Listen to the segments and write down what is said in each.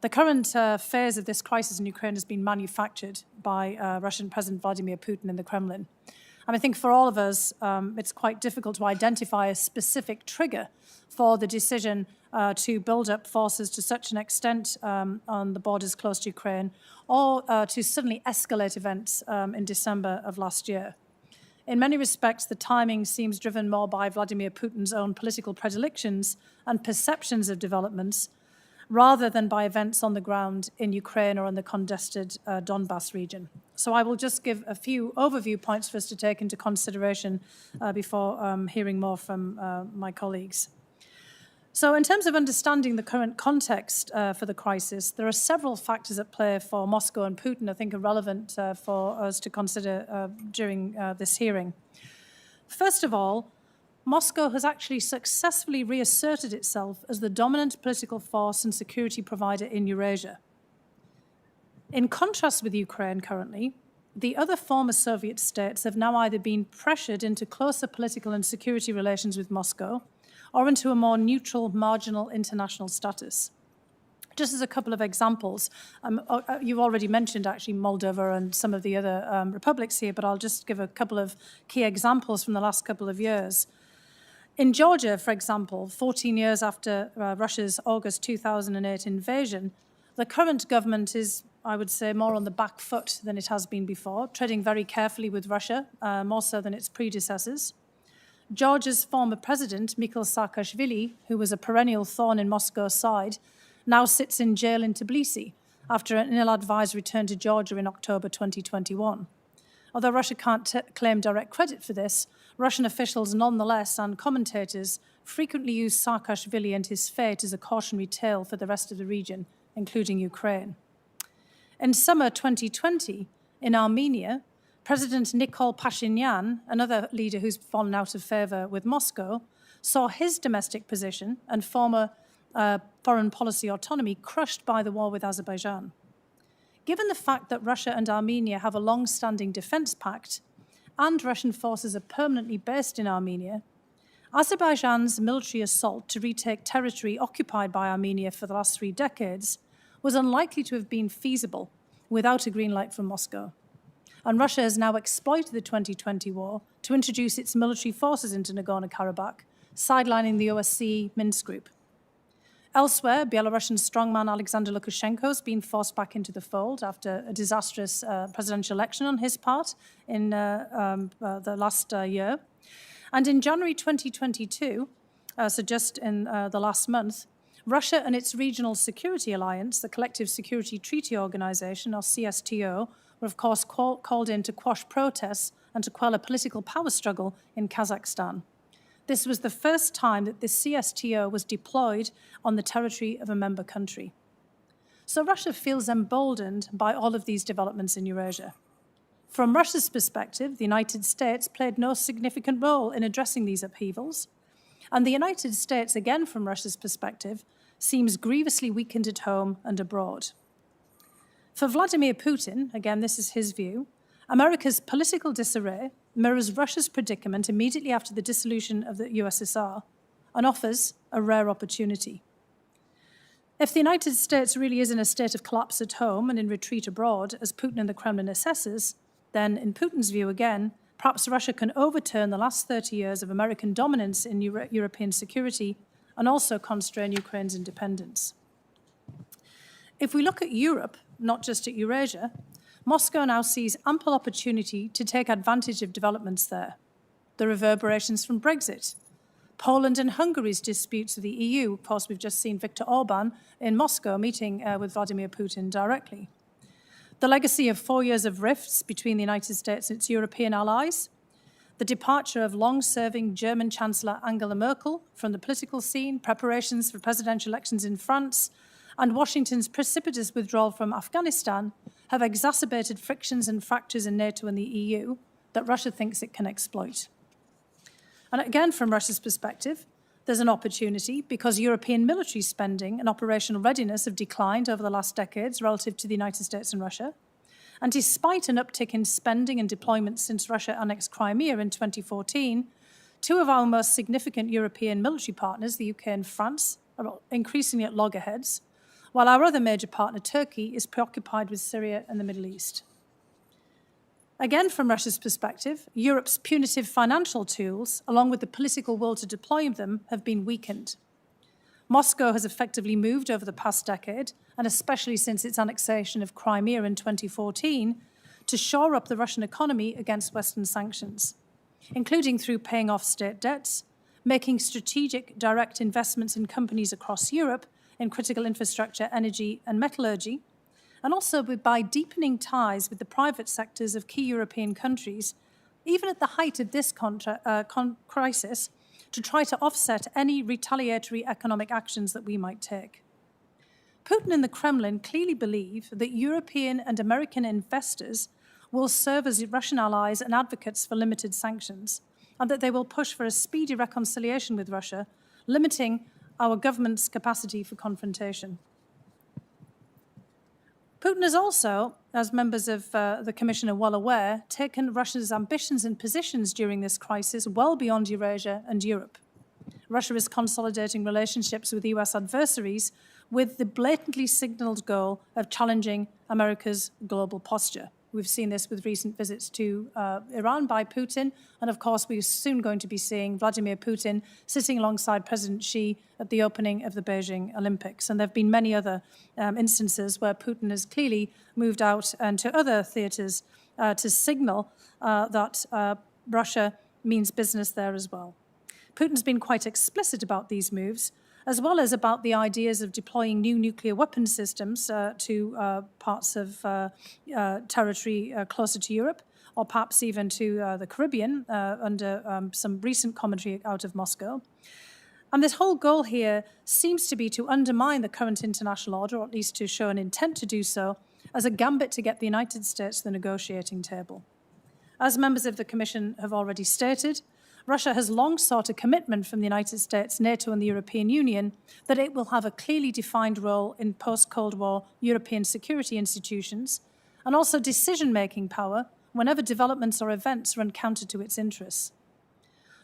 The current phase of this crisis in Ukraine has been manufactured by Russian President Vladimir Putin in the Kremlin. And I think for all of us, it's quite difficult to identify a specific trigger for the decision to build up forces to such an extent on the borders close to Ukraine, or to suddenly escalate events in December of last year. In many respects, the timing seems driven more by Vladimir Putin's own political predilections and perceptions of developments, rather than by events on the ground in Ukraine or in the contested Donbass region. So I will just give a few overview points for us to take into consideration before hearing more from my colleagues. So in terms of understanding the current context for the crisis, there are several factors at play for Moscow and Putin I think are relevant for us to consider during this hearing. First of all, Moscow has actually successfully reasserted itself as the dominant political force and security provider in Eurasia. In contrast with Ukraine currently, the other former Soviet states have now either been pressured into closer political and security relations with Moscow or into a more neutral, marginal international status. Just as a couple of examples, you've already mentioned actually Moldova and some of the other republics here, but I'll just give a couple of key examples from the last couple of years. In Georgia, for example, 14 years after Russia's August 2008 invasion, the current government is, I would say, more on the back foot than it has been before, treading very carefully with Russia, more so than its predecessors. Georgia's former president, Mikhail Saakashvili, who was a perennial thorn in Moscow's side, now sits in jail in Tbilisi after an ill-advised return to Georgia in October 2021. Although Russia can't claim direct credit for this, Russian officials nonetheless and commentators frequently use Saakashvili and his fate as a cautionary tale for the rest of the region, including Ukraine. In summer 2020, in Armenia, President Nikol Pashinyan, another leader who's fallen out of favor with Moscow, saw his domestic position and former foreign policy autonomy crushed by the war with Azerbaijan. Given the fact that Russia and Armenia have a long-standing defense pact and Russian forces are permanently based in Armenia, Azerbaijan's military assault to retake territory occupied by Armenia for the last 3 decades was unlikely to have been feasible without a green light from Moscow. And Russia has now exploited the 2020 war to introduce its military forces into Nagorno-Karabakh, sidelining the OSCE Minsk group. Elsewhere, Belarusian strongman Alexander Lukashenko has been forced back into the fold after a disastrous presidential election on his part in the last year. And in January 2022, so just in the last month, Russia and its regional security alliance, the Collective Security Treaty Organization, or CSTO, were of course called in to quash protests and to quell a political power struggle in Kazakhstan. This was the first time that the CSTO was deployed on the territory of a member country. So Russia feels emboldened by all of these developments in Eurasia. From Russia's perspective, the United States played no significant role in addressing these upheavals. And the United States, again from Russia's perspective, seems grievously weakened at home and abroad. For Vladimir Putin, again this is his view, America's political disarray mirrors Russia's predicament immediately after the dissolution of the USSR and offers a rare opportunity. If the United States really is in a state of collapse at home and in retreat abroad, as Putin and the Kremlin assesses, then in Putin's view again, perhaps Russia can overturn the last 30 years of American dominance in European security and also constrain Ukraine's independence. If we look at Europe, not just at Eurasia, Moscow now sees ample opportunity to take advantage of developments there. The reverberations from Brexit, Poland and Hungary's disputes with the EU. Of course, we've just seen Viktor Orban in Moscow meeting with Vladimir Putin directly. The legacy of 4 years of rifts between the United States and its European allies, the departure of long-serving German Chancellor Angela Merkel from the political scene, preparations for presidential elections in France, and Washington's precipitous withdrawal from Afghanistan have exacerbated frictions and fractures in NATO and the EU that Russia thinks it can exploit. And again, from Russia's perspective, there's an opportunity because European military spending and operational readiness have declined over the last decades relative to the United States and Russia. And despite an uptick in spending and deployment since Russia annexed Crimea in 2014, 2 of our most significant European military partners, the UK and France, are increasingly at loggerheads, while our other major partner, Turkey, is preoccupied with Syria and the Middle East. Again, from Russia's perspective, Europe's punitive financial tools, along with the political will to deploy them, have been weakened. Moscow has effectively moved over the past decade, and especially since its annexation of Crimea in 2014, to shore up the Russian economy against Western sanctions, including through paying off state debts, making strategic direct investments in companies across Europe in critical infrastructure, energy, and metallurgy, and also by deepening ties with the private sectors of key European countries, even at the height of this crisis, to try to offset any retaliatory economic actions that we might take. Putin and the Kremlin clearly believe that European and American investors will serve as Russian allies and advocates for limited sanctions, and that they will push for a speedy reconciliation with Russia, limiting our government's capacity for confrontation. Putin has also, as members of the Commission are well aware, taken Russia's ambitions and positions during this crisis well beyond Eurasia and Europe. Russia is consolidating relationships with US adversaries with the blatantly signalled goal of challenging America's global posture. We've seen this with recent visits to Iran by Putin, and of course we're soon going to be seeing Vladimir Putin sitting alongside President Xi at the opening of the Beijing Olympics. And there have been many other instances where Putin has clearly moved out into other theatres to signal that Russia means business there as well. Putin's been quite explicit about these moves, as well as about the ideas of deploying new nuclear weapon systems to parts of territory closer to Europe, or perhaps even to the Caribbean, under some recent commentary out of Moscow. And this whole goal here seems to be to undermine the current international order, or at least to show an intent to do so, as a gambit to get the United States to the negotiating table. As members of the Commission have already stated, Russia has long sought a commitment from the United States, NATO, and the European Union that it will have a clearly defined role in post-Cold War European security institutions, and also decision-making power whenever developments or events run counter to its interests.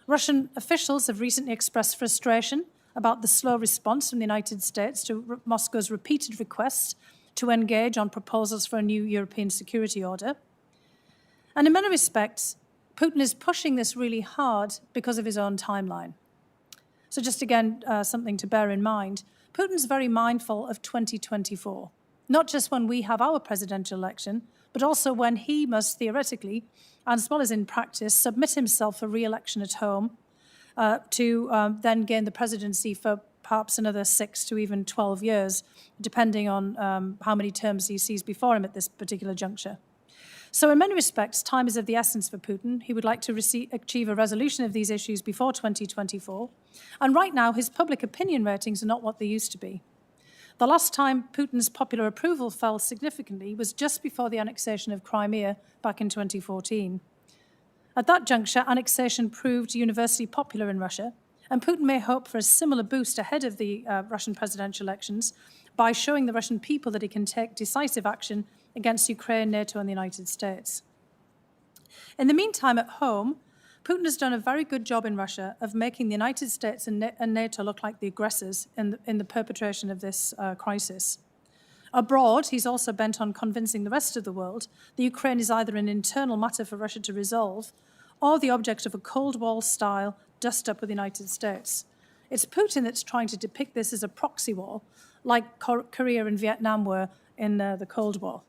Russian officials have recently expressed frustration about the slow response from the United States to Moscow's repeated requests to engage on proposals for a new European security order. And in many respects, Putin is pushing this really hard because of his own timeline. So just again, something to bear in mind. Putin's very mindful of 2024, not just when we have our presidential election, but also when he must theoretically, as well as in practice, submit himself for re-election at home to then gain the presidency for perhaps another 6 to even 12 years, depending on how many terms he sees before him at this particular juncture. So in many respects, time is of the essence for Putin. He would like to achieve a resolution of these issues before 2024. And right now, his public opinion ratings are not what they used to be. The last time Putin's popular approval fell significantly was just before the annexation of Crimea back in 2014. At that juncture, annexation proved universally popular in Russia, and Putin may hope for a similar boost ahead of the Russian presidential elections by showing the Russian people that he can take decisive action against Ukraine, NATO, and the United States. In the meantime, at home, Putin has done a very good job in Russia of making the United States and NATO look like the aggressors in the perpetration of this crisis. Abroad, he's also bent on convincing the rest of the world that Ukraine is either an internal matter for Russia to resolve or the object of a Cold War-style dust-up with the United States. It's Putin that's trying to depict this as a proxy war, like Korea and Vietnam were in the Cold War.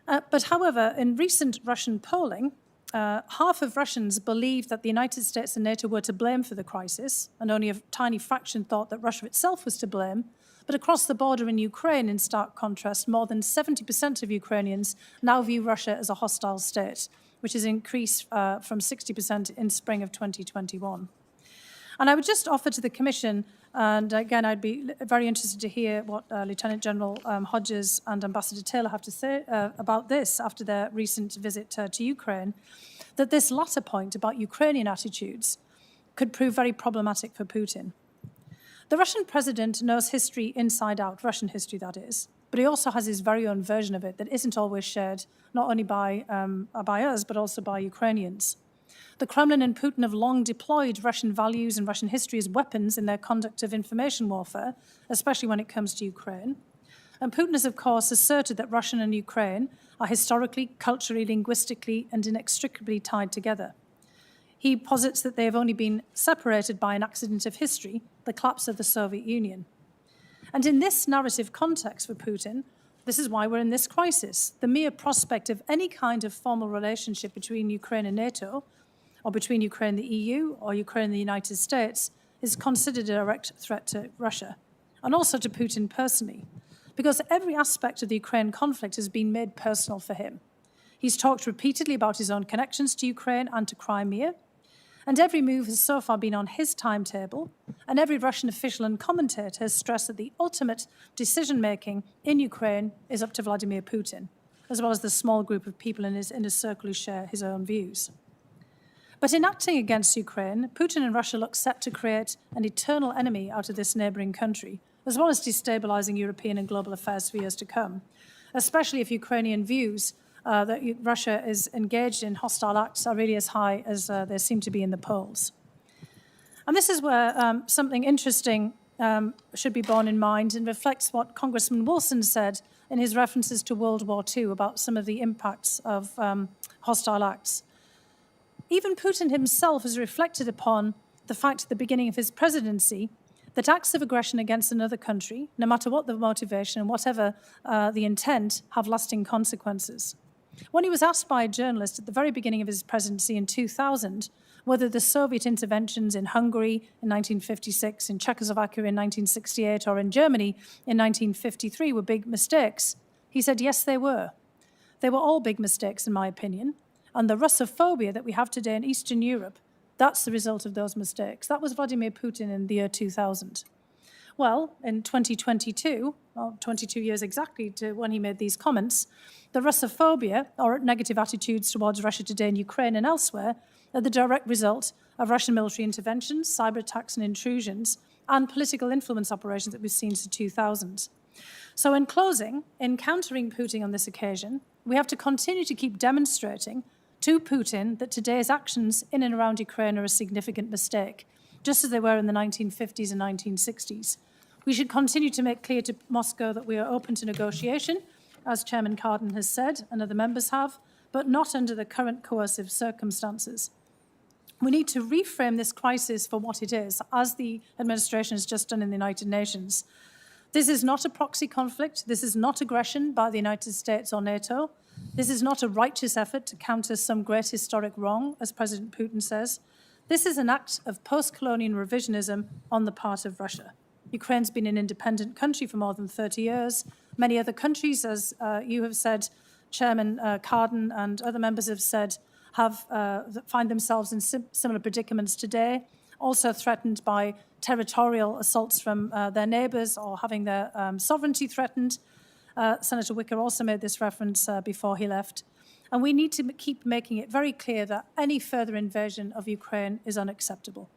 But however, in recent Russian polling, half of Russians believed that the United States and NATO were to blame for the crisis, and only a tiny fraction thought that Russia itself was to blame. But across the border in Ukraine, in stark contrast, more than 70% of Ukrainians now view Russia as a hostile state, which has increased from 60% in spring of 2021. And I would just offer to the Commission, and again, I'd be very interested to hear what Lieutenant General Hodges and Ambassador Taylor have to say about this after their recent visit to Ukraine, that this latter point about Ukrainian attitudes could prove very problematic for Putin. The Russian president knows history inside out, Russian history that is, but he also has his very own version of it that isn't always shared, not only by us, but also by Ukrainians. The Kremlin and Putin have long deployed Russian values and Russian history as weapons in their conduct of information warfare, especially when it comes to Ukraine. And Putin has, of course, asserted that Russia and Ukraine are historically, culturally, linguistically, and inextricably tied together. He posits that they have only been separated by an accident of history, the collapse of the Soviet Union. And in this narrative context for Putin, this is why we're in this crisis. The mere prospect of any kind of formal relationship between Ukraine and NATO, or between Ukraine and the EU, or Ukraine and the United States, is considered a direct threat to Russia, and also to Putin personally, because every aspect of the Ukraine conflict has been made personal for him. He's talked repeatedly about his own connections to Ukraine and to Crimea, and every move has so far been on his timetable, and every Russian official and commentator has stressed that the ultimate decision-making in Ukraine is up to Vladimir Putin, as well as the small group of people in his inner circle who share his own views. But in acting against Ukraine, Putin and Russia look set to create an eternal enemy out of this neighbouring country, as well as destabilising European and global affairs for years to come, especially if Ukrainian views that Russia is engaged in hostile acts are really as high as they seem to be in the polls. And this is where something interesting should be borne in mind and reflects what Congressman Wilson said in his references to World War II about some of the impacts of hostile acts. Even Putin himself has reflected upon the fact at the beginning of his presidency that acts of aggression against another country, no matter what the motivation and whatever the intent, have lasting consequences. When he was asked by a journalist at the very beginning of his presidency in 2000 whether the Soviet interventions in Hungary in 1956, in Czechoslovakia in 1968, or in Germany in 1953 were big mistakes, he said, yes, they were. They were all big mistakes, in my opinion. And the Russophobia that we have today in Eastern Europe, that's the result of those mistakes. That was Vladimir Putin in the year 2000. Well, in 2022, well, 22 years exactly to when he made these comments, the Russophobia, or negative attitudes towards Russia today in Ukraine and elsewhere, are the direct result of Russian military interventions, cyber attacks and intrusions, and political influence operations that we've seen since 2000. So in closing, in countering Putin on this occasion, we have to continue to keep demonstrating to Putin that today's actions in and around Ukraine are a significant mistake, just as they were in the 1950s and 1960s. We should continue to make clear to Moscow that we are open to negotiation, as Chairman Cardin has said and other members have, but not under the current coercive circumstances. We need to reframe this crisis for what it is, as the administration has just done in the United Nations. This is not a proxy conflict. This is not aggression by the United States or NATO. This is not a righteous effort to counter some great historic wrong, as President Putin says. This is an act of post-colonial revisionism on the part of Russia. Ukraine's been an independent country for more than 30 years. Many other countries, as you have said, Chairman Cardin and other members have said, find themselves in similar predicaments today, also threatened by territorial assaults from their neighbours or having their sovereignty threatened. Senator Wicker also made this reference before he left. And we need to keep making it very clear that any further invasion of Ukraine is unacceptable.